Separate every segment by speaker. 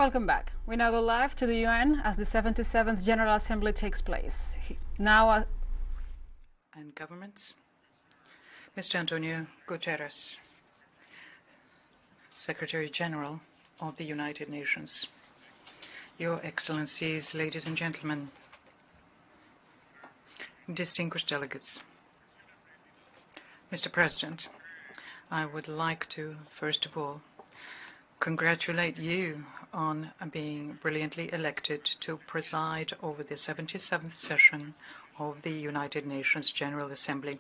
Speaker 1: Welcome back. We now go live to the UN as the 77th General Assembly takes place. Now,
Speaker 2: and governments, Mr. Antonio Guterres, Secretary General of the United Nations, Your Excellencies, ladies and gentlemen, distinguished delegates. Mr. President, I would like to, first of all, congratulate you on being brilliantly elected to preside over the 77th session of the United Nations General Assembly.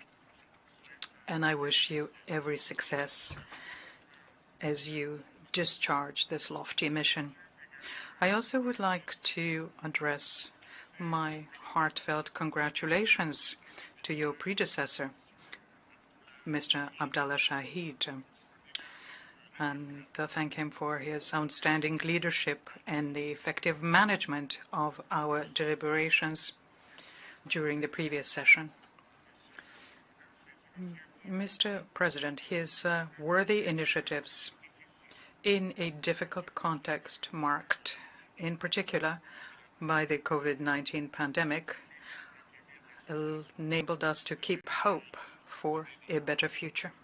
Speaker 2: And I wish you every success as you discharge this lofty mission. I also would like to address my heartfelt congratulations to your predecessor, Mr. Abdallah Shahid, and thank him for his outstanding leadership and the effective management of our deliberations during the previous session. Mr. President, his worthy initiatives in a difficult context marked, in particular, by the COVID-19 pandemic, enabled us to keep hope for a better future.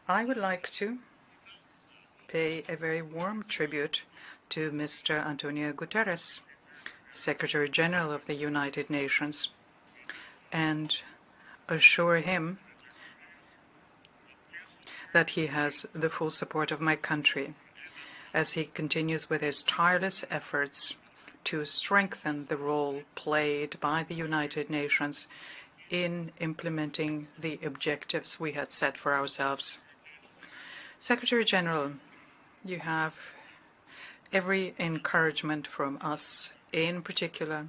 Speaker 2: I would like to pay a very warm tribute to Mr. Antonio Guterres, Secretary General of the United Nations, and assure him that he has the full support of my country as he continues with his tireless efforts to strengthen the role played by the United Nations in implementing the objectives we had set for ourselves. Secretary General, you have every encouragement from us, in particular,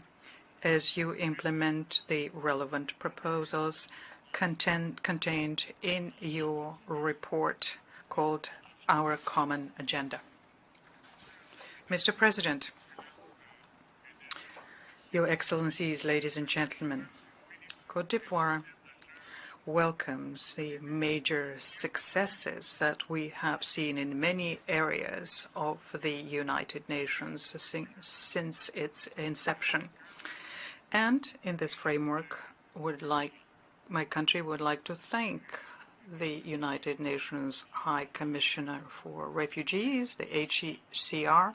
Speaker 2: as you implement the relevant proposals contained in your report called Our Common Agenda. Mr. President, Your Excellencies, ladies and gentlemen, Côte d'Ivoire welcomes the major successes that we have seen in many areas of the United Nations since its inception. And in this framework, my country would like to thank the United Nations High Commissioner for Refugees, the HCR.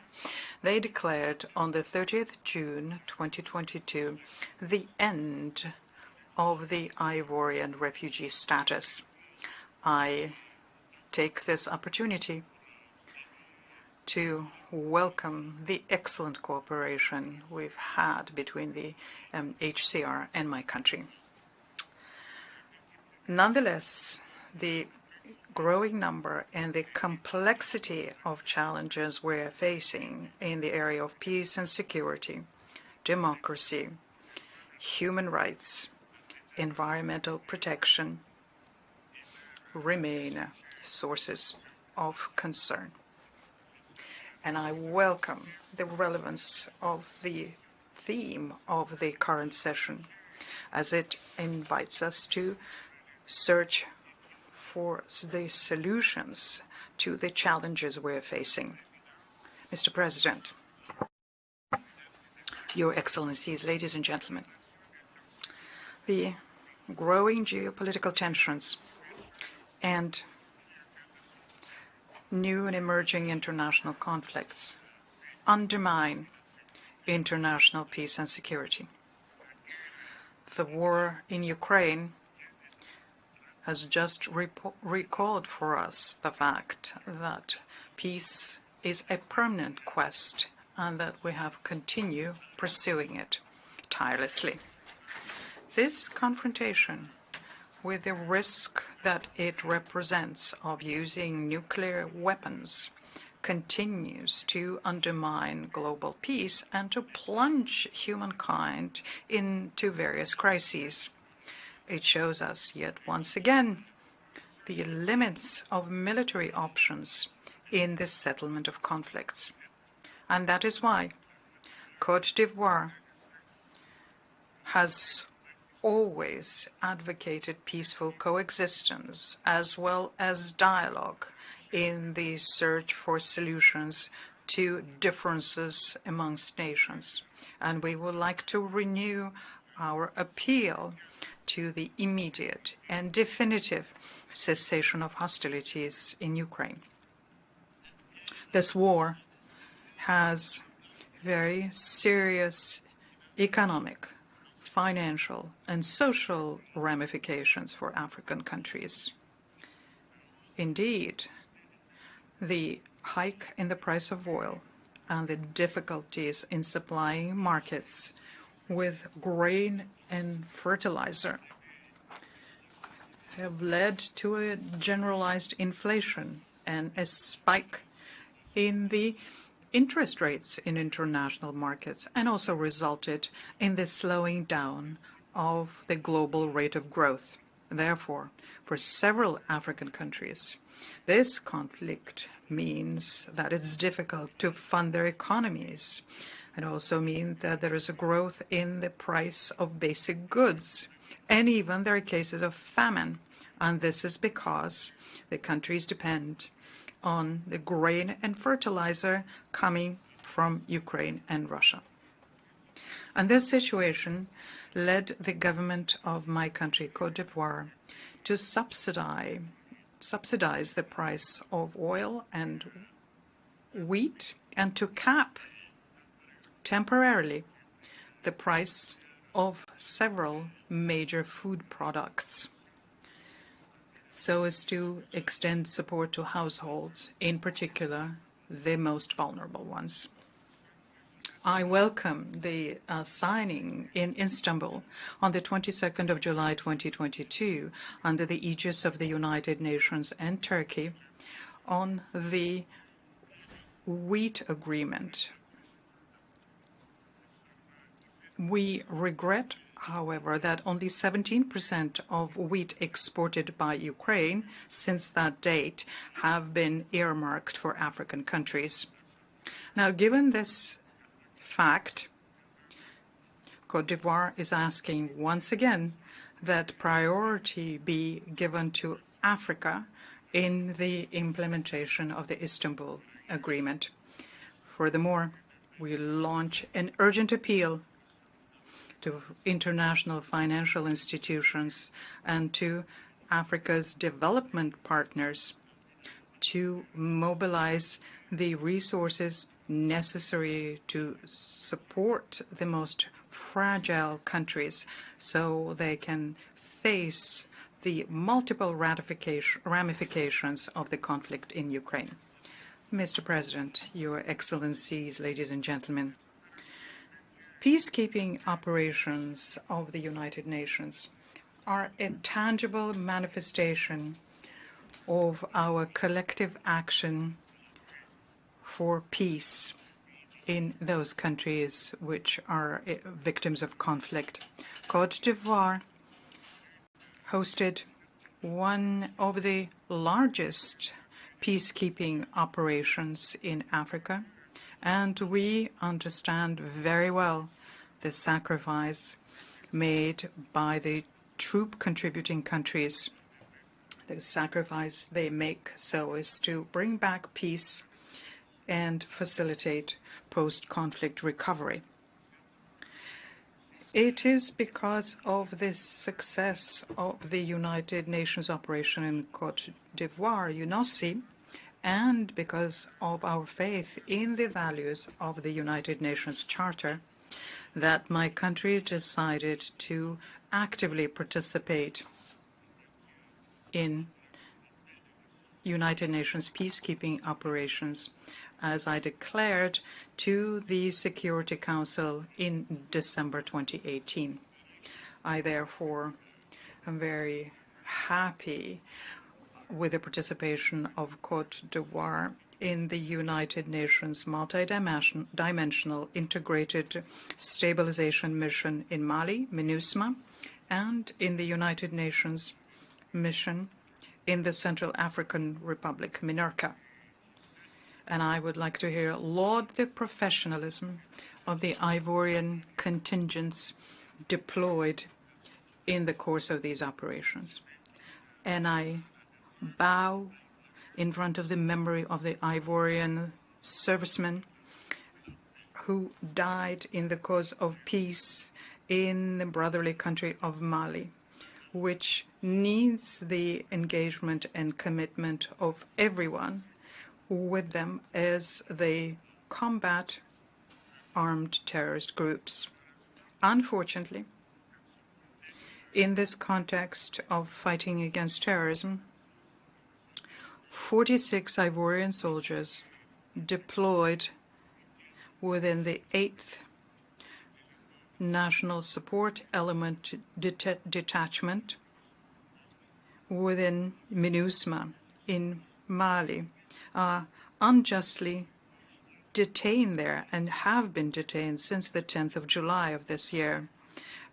Speaker 2: They declared on the 30th June 2022 the end of the Ivorian refugee status. I take this opportunity to welcome the excellent cooperation we've had between the HCR and my country. Nonetheless, the growing number and the complexity of challenges we're facing in the area of peace and security, democracy, human rights, environmental protection remain sources of concern. And I welcome the relevance of the theme of the current session as it invites us to search for the solutions to the challenges we're facing. Mr. President, Your Excellencies, ladies and gentlemen, the growing geopolitical tensions and new and emerging international conflicts undermine international peace and security. The war in Ukraine has just recalled for us the fact that peace is a permanent quest and that we have continued pursuing it tirelessly. This confrontation, with the risk that it represents of using nuclear weapons, continues to undermine global peace and to plunge humankind into various crises. It shows us yet once again the limits of military options in the settlement of conflicts. And that is why Côte d'Ivoire has always advocated peaceful coexistence as well as dialogue in the search for solutions to differences amongst nations. And we would like to renew our appeal to the immediate and definitive cessation of hostilities in Ukraine. This war has very serious economic, financial, and social ramifications for African countries. Indeed, the hike in the price of oil and the difficulties in supplying markets with grain and fertilizer have led to a generalized inflation and a spike in the interest rates in international markets, and also resulted in the slowing down of the global rate of growth. Therefore, for several African countries, this conflict means that it's difficult to fund their economies. It also means that there is a growth in the price of basic goods, and even there are cases of famine. And this is because the countries depend on the grain and fertilizer coming from Ukraine and Russia. And this situation led the government of my country, Côte d'Ivoire, to subsidize the price of oil and wheat, and to cap temporarily the price of several major food products, so as to extend support to households, in particular the most vulnerable ones. I welcome the signing in Istanbul on the 22nd of July 2022 under the aegis of the United Nations and Turkey on the wheat agreement. We regret, however, that only 17% of wheat exported by Ukraine since that date have been earmarked for African countries. Now, given this fact, Côte d'Ivoire is asking once again that priority be given to Africa in the implementation of the Istanbul Agreement. Furthermore, we launch an urgent appeal to international financial institutions and to Africa's development partners to mobilize the resources necessary to support the most fragile countries so they can face the multiple ramifications of the conflict in Ukraine. Mr. President, Your Excellencies, ladies and gentlemen, peacekeeping operations of the United Nations are a tangible manifestation of our collective action for peace in those countries which are victims of conflict. Côte d'Ivoire hosted one of the largest peacekeeping operations in Africa, and we understand very well the sacrifice made by the troop contributing countries, the sacrifice they make so as to bring back peace and facilitate post-conflict recovery. It is because of the success of the United Nations operation in Côte d'Ivoire, UNOSI, and because of our faith in the values of the United Nations Charter, that my country decided to actively participate in United Nations peacekeeping operations, as I declared to the Security Council in December 2018. I therefore am very happy with the participation of Côte d'Ivoire in the United Nations multidimensional integrated stabilization mission in Mali, MINUSMA, and in the United Nations mission in the Central African Republic, MINURCA. And I would like to laud the professionalism of the Ivorian contingents deployed in the course of these operations. And I bow in front of the memory of the Ivorian servicemen who died in the cause of peace in the brotherly country of Mali, which needs the engagement and commitment of everyone with them as they combat armed terrorist groups. Unfortunately, in this context of fighting against terrorism, 46 Ivorian soldiers deployed within the 8th National Support Element Detachment within MINUSMA in Mali are unjustly detained there and have been detained since the 10th of July of this year.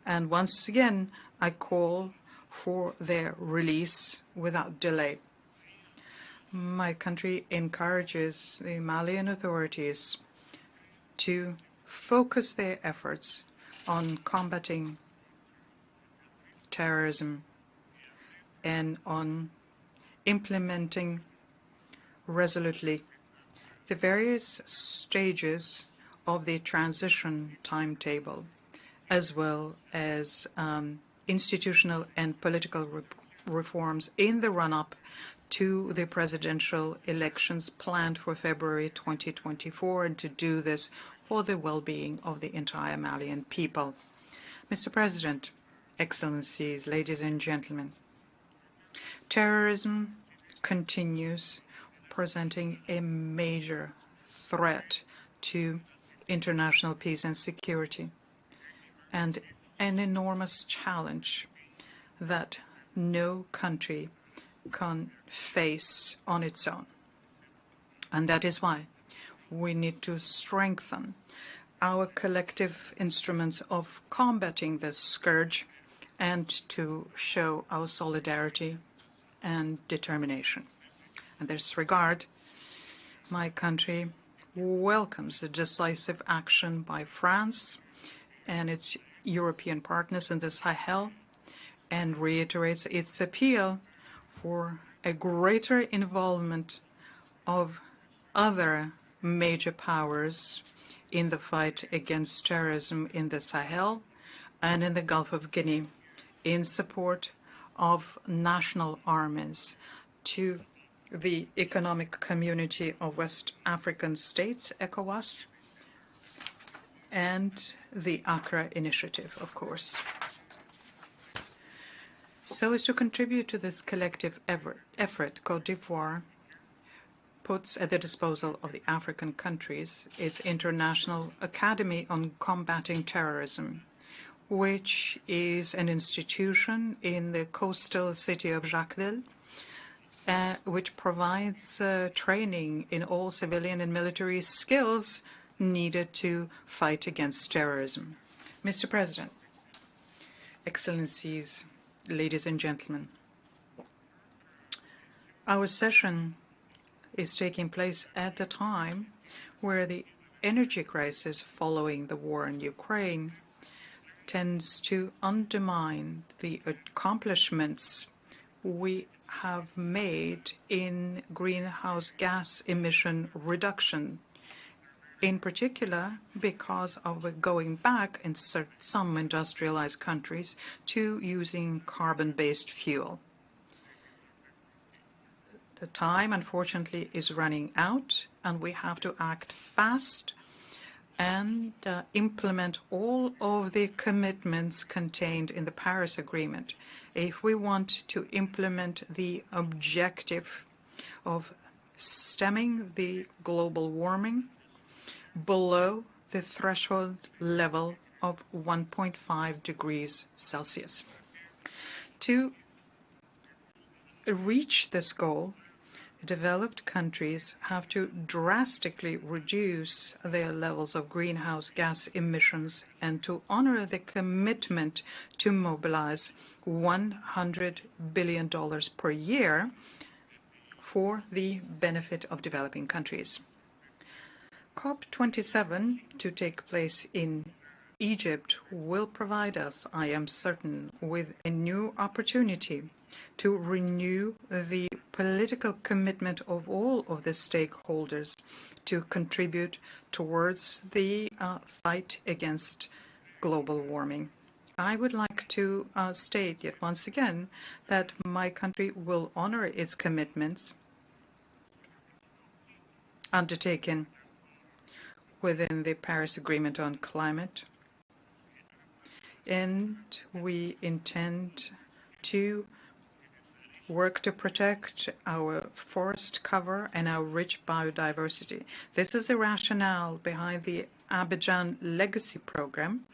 Speaker 2: And once again, I call for their release without delay. My country encourages the Malian authorities to focus their efforts on combating terrorism and on implementing resolutely the various stages of the transition timetable, as well as institutional and political reforms in the run-up to the presidential elections planned for February 2024, and to do this for the well-being of the entire Malian people. Mr. President, Excellencies, ladies and gentlemen, terrorism continues presenting a major threat to international peace and security, and an enormous challenge that no country can face on its own. And that is why we need to strengthen our collective instruments of combating this scourge and to show our solidarity and determination. In this regard, my country welcomes the decisive action by France and its European partners in the Sahel and reiterates its appeal for a greater involvement of other major powers in the fight against terrorism in the Sahel and in the Gulf of Guinea, in support of national armies to the Economic Community of West African States, ECOWAS, and the Accra Initiative, of course. So as to contribute to this collective effort, Côte d'Ivoire puts at the disposal of the African countries its International Academy on Combating Terrorism, which is an institution in the coastal city of Jacquesville, which provides training in all civilian and military skills needed to fight against terrorism. Mr. President, Excellencies, ladies and gentlemen, our session is taking place at the time where the energy crisis following the war in Ukraine tends to undermine the accomplishments we have made in greenhouse gas emission reduction, in particular because of going back in some industrialized countries to using carbon-based fuel. The time, unfortunately, is running out, and we have to act fast and implement all of the commitments contained in the Paris Agreement if we want to implement the objective of stemming the global warming below the threshold level of 1.5 degrees Celsius. To reach this goal, developed countries have to drastically reduce their levels of greenhouse gas emissions and to honor the commitment to mobilize $100 billion per year for the benefit of developing countries. COP27, to take place in Egypt, will provide us, I am certain, with a new opportunity to renew the political commitment of all of the stakeholders to contribute towards the fight against global warming. I would like to state yet once again that my country will honor its commitments undertaken within the Paris Agreement on Climate, and we intend to work to protect our forest cover and our rich biodiversity. This is the rationale behind the Abidjan Legacy Program,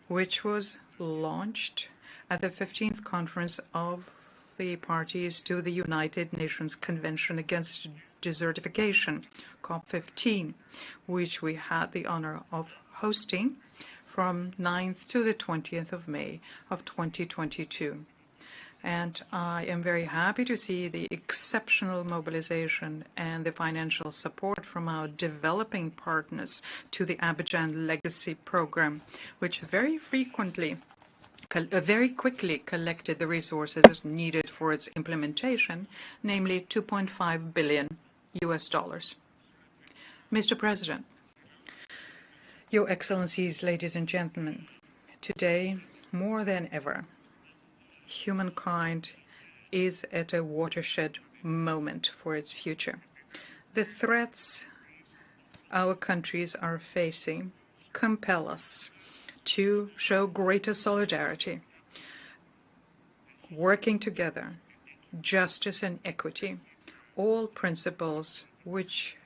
Speaker 2: which was launched at the 15th Conference of the Parties to the United Nations Convention Against Desertification, COP15, which we had the honor of hosting from 9th to the 20th of May of 2022. And I am very happy to see the exceptional mobilization and the financial support from our developing partners to the Abidjan Legacy Program, which very quickly collected the resources needed for its implementation, namely $2.5 billion. Mr. President, Your Excellencies, ladies and gentlemen, today, more than ever, humankind is at a watershed moment for its future. The threats our countries are facing compel us to show greater solidarity, working together, justice and equity, all principles which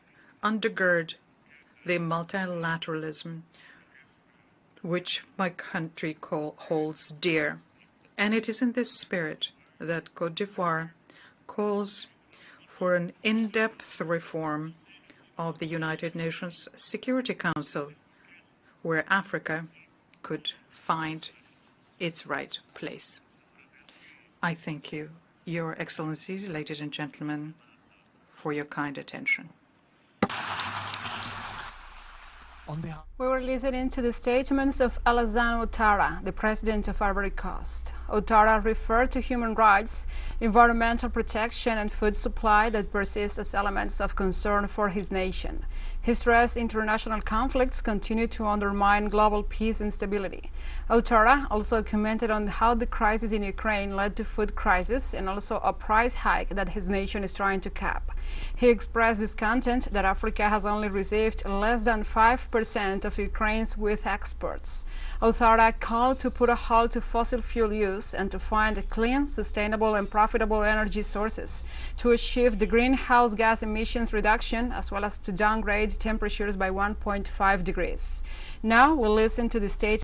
Speaker 2: undergird the multilateralism which my country holds dear. And it is in this spirit that Côte d'Ivoire calls for an in-depth reform of the United Nations Security Council, where Africa could find its right place. I thank you, Your Excellencies, ladies and gentlemen, for your kind attention.
Speaker 1: We were listening to the statements of Alassane Ouattara, the president of Ivory Coast. Ouattara referred to human rights, environmental protection and food supply that persist as elements of concern for his nation. He stressed international conflicts continue to undermine global peace and stability. Ouattara also commented on how the crisis in Ukraine led to food crisis and also a price hike that his nation is trying to cap. He expressed discontent that Africa has only received less than 5% of Ukraine's wheat exports. Ouattara called to put a halt to fossil fuel use and to find clean, sustainable and profitable energy sources to achieve the greenhouse gas emissions reduction as well as to downgrade temperatures by 1.5 degrees. Now we'll listen to the state